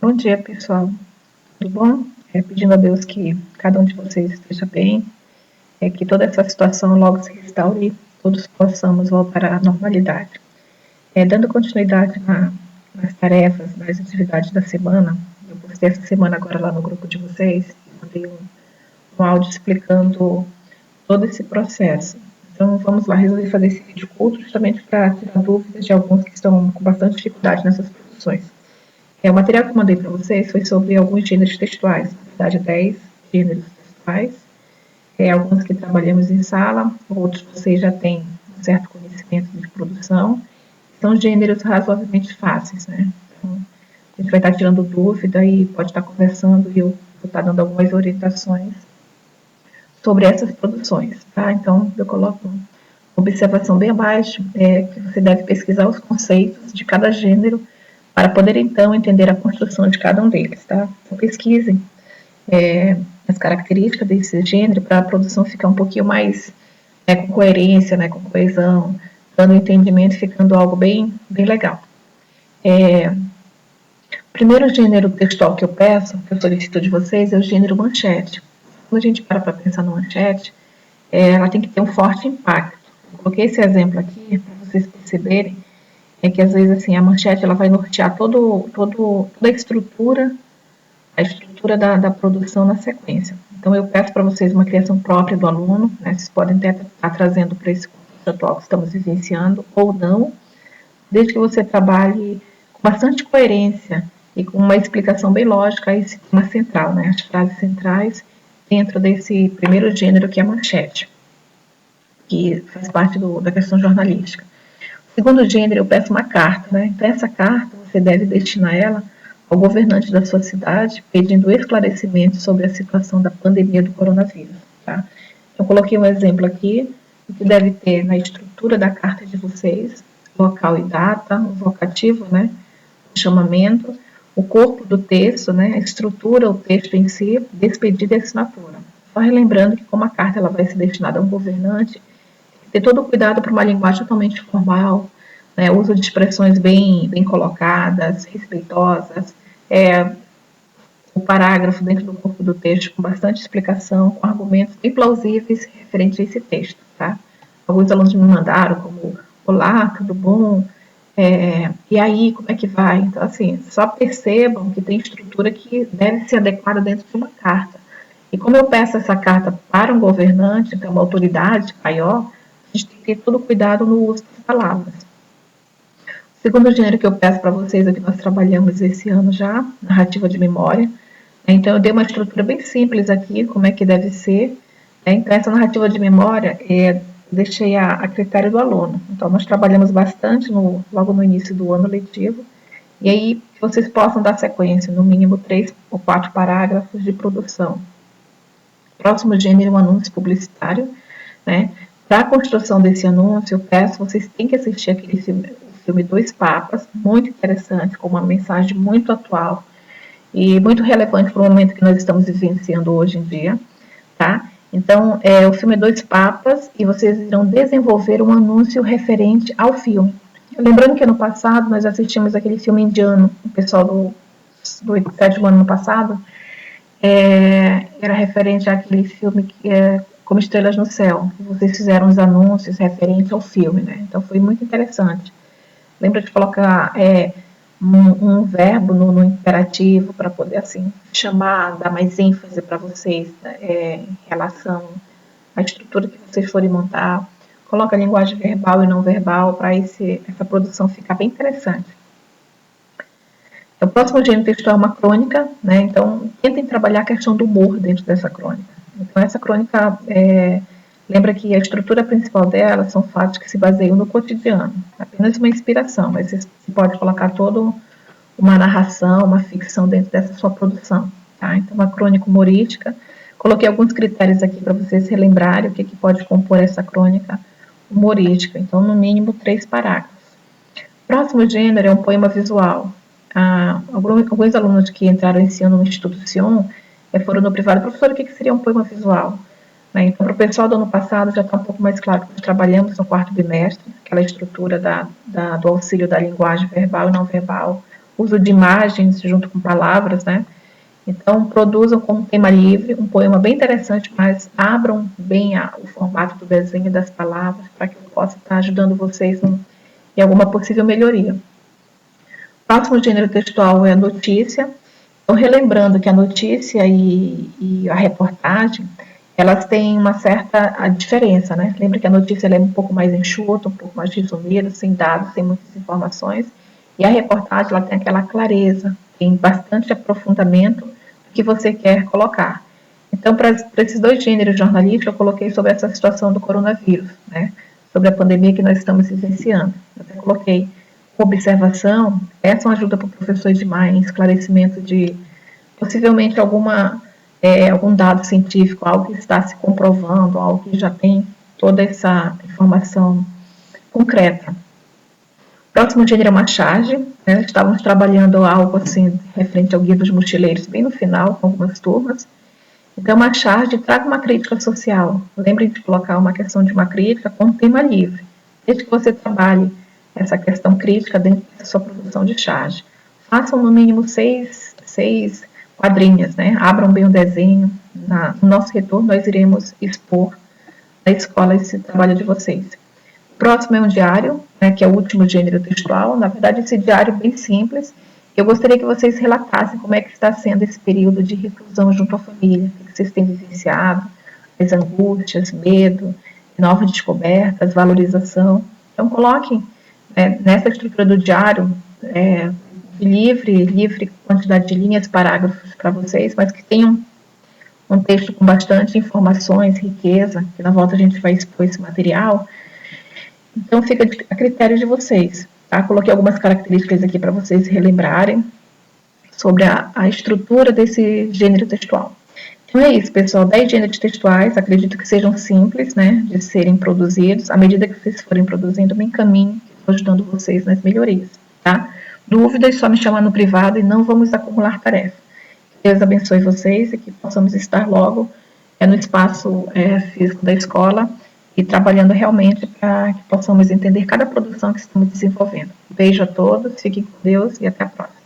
Bom dia, pessoal. Tudo bom? Pedindo a Deus que cada um de vocês esteja bem, que toda essa situação logo se restaure e todos possamos voltar à normalidade. Dando continuidade nas tarefas, nas atividades da semana, eu postei essa semana agora lá no grupo de vocês, mandei um áudio explicando todo esse processo. Então, vamos lá, resolvi fazer esse vídeo curto justamente para tirar dúvidas de alguns que estão com bastante dificuldade nessas produções. O material que eu mandei para vocês foi sobre alguns gêneros textuais, na verdade 10 gêneros textuais, alguns que trabalhamos em sala, outros vocês já têm um certo conhecimento de produção, são gêneros razoavelmente fáceis, né? Então, a gente vai estar tirando dúvida e pode estar conversando e eu vou estar dando algumas orientações sobre essas produções, tá? Então, eu coloco uma observação bem abaixo, que você deve pesquisar os conceitos de cada gênero para poder, então, entender a construção de cada um deles, tá? Então, pesquisem as características desse gênero para a produção ficar um pouquinho mais com coerência, né, com coesão, dando entendimento, ficando algo bem legal. O primeiro gênero textual que eu peço, que eu solicito de vocês, é o gênero manchete. Quando a gente para pensar no manchete, ela tem que ter um forte impacto. Eu coloquei esse exemplo aqui para vocês perceberem que às vezes assim a manchete ela vai nortear toda a estrutura da produção na sequência. Então eu peço para vocês uma criação própria do aluno, né? Vocês podem até estar trazendo para esse curso atual que estamos vivenciando ou não, desde que você trabalhe com bastante coerência e com uma explicação bem lógica esse tema central, né? As frases centrais dentro desse primeiro gênero que é a manchete, que faz parte da questão jornalística. O segundo gênero, eu peço uma carta, né? Então essa carta, você deve destinar ela ao governante da sua cidade, pedindo esclarecimento sobre a situação da pandemia do coronavírus, tá? Eu coloquei um exemplo aqui, o que deve ter na estrutura da carta de vocês, local e data, o vocativo, né? O chamamento, o corpo do texto, né? A estrutura, o texto em si, despedida e assinatura. Só relembrando que como a carta ela vai ser destinada a um governante, ter todo o cuidado para uma linguagem totalmente formal, né, uso de expressões bem colocadas, respeitosas, o parágrafo dentro do corpo do texto com bastante explicação, com argumentos bem plausíveis referentes a esse texto, tá? Alguns alunos me mandaram como, olá, tudo bom? E aí, como é que vai? Então, assim, só percebam que tem estrutura que deve ser adequada dentro de uma carta. E como eu peço essa carta para um governante, então uma autoridade maior, a gente tem que ter todo cuidado no uso das palavras. O segundo gênero que eu peço para vocês é que nós trabalhamos esse ano já, narrativa de memória. Então, eu dei uma estrutura bem simples aqui, como é que deve ser. Então, essa narrativa de memória, deixei a critério do aluno. Então, nós trabalhamos bastante logo no início do ano letivo. E aí, que vocês possam dar sequência, no mínimo 3 ou 4 parágrafos de produção. Próximo gênero, um anúncio publicitário, né? Para a construção desse anúncio, eu peço, vocês têm que assistir aquele filme Dois Papas, muito interessante, com uma mensagem muito atual e muito relevante para o momento que nós estamos vivenciando hoje em dia, tá? Então, o filme Dois Papas e vocês irão desenvolver um anúncio referente ao filme. Lembrando que ano passado nós assistimos aquele filme indiano, o pessoal do 7º ano passado, era referente àquele filme que é Como Estrelas no Céu. Vocês fizeram os anúncios referentes ao filme, né? Então foi muito interessante. Lembra de colocar um verbo no imperativo para poder assim chamar, dar mais ênfase para vocês em relação à estrutura que vocês forem montar. Coloca a linguagem verbal e não verbal para essa produção ficar bem interessante. O próximo gênero textual é uma crônica, né? Então, tentem trabalhar a questão do humor dentro dessa crônica. Então, essa crônica, lembra que a estrutura principal dela são fatos que se baseiam no cotidiano. Apenas uma inspiração, mas você pode colocar toda uma narração, uma ficção dentro dessa sua produção. Tá? Então, uma crônica humorística. Coloquei alguns critérios aqui para vocês relembrarem o que pode compor essa crônica humorística. Então, no mínimo 3 parágrafos. Próximo gênero é um poema visual. Alguns alunos que entraram esse ano no Instituto Sion foram no privado, professor, o que seria um poema visual? Então, para o pessoal do ano passado já está um pouco mais claro que nós trabalhamos no 4º bimestre, aquela estrutura do auxílio da linguagem verbal e não verbal, uso de imagens junto com palavras, né? Então, produzam como tema livre um poema bem interessante, mas abram bem o formato do desenho e das palavras para que eu possa estar ajudando vocês em alguma possível melhoria. O próximo gênero textual é a notícia. Então, relembrando que a notícia e a reportagem, elas têm uma certa diferença, né? Lembra que a notícia ela é um pouco mais enxuta, um pouco mais resumida, sem dados, sem muitas informações, e a reportagem ela tem aquela clareza, tem bastante aprofundamento do que você quer colocar. Então, para esses dois gêneros jornalísticos, eu coloquei sobre essa situação do coronavírus, né? Sobre a pandemia que nós estamos vivenciando. Eu até coloquei observação, essa é uma ajuda para o professor demais, em esclarecimento de possivelmente algum dado científico, algo que está se comprovando, algo que já tem toda essa informação concreta. O próximo gênero é uma charge, né? Estávamos trabalhando algo assim referente ao Guia dos Mochileiros bem no final, com algumas turmas. Então, uma charge traga uma crítica social. Lembrem de colocar uma questão de uma crítica com tema livre, desde que você trabalhe essa questão crítica dentro da sua produção de charge. Façam no mínimo seis quadrinhas, né? Abram bem o desenho. No nosso retorno, nós iremos expor na escola esse trabalho de vocês. O próximo é um diário, né, que é o último gênero textual. Na verdade, esse diário é bem simples. Eu gostaria que vocês relatassem como é que está sendo esse período de reclusão junto à família, o que vocês têm vivenciado, as angústias, medo, novas descobertas, valorização. Então, coloquem nessa estrutura do diário livre quantidade de linhas, parágrafos para vocês, mas que tenham um texto com bastante informações, riqueza, que na volta a gente vai expor esse material. Então, fica a critério de vocês. Tá? Coloquei algumas características aqui para vocês relembrarem sobre a estrutura desse gênero textual. Então é isso, pessoal. 10 gêneros textuais, acredito que sejam simples, né, de serem produzidos. À medida que vocês forem produzindo, me encaminhem, que estou ajudando vocês nas melhorias, tá? Dúvidas, só me chamar no privado e não vamos acumular tarefas. Deus abençoe vocês e que possamos estar logo no espaço físico da escola e trabalhando realmente para que possamos entender cada produção que estamos desenvolvendo. Beijo a todos, fiquem com Deus e até a próxima.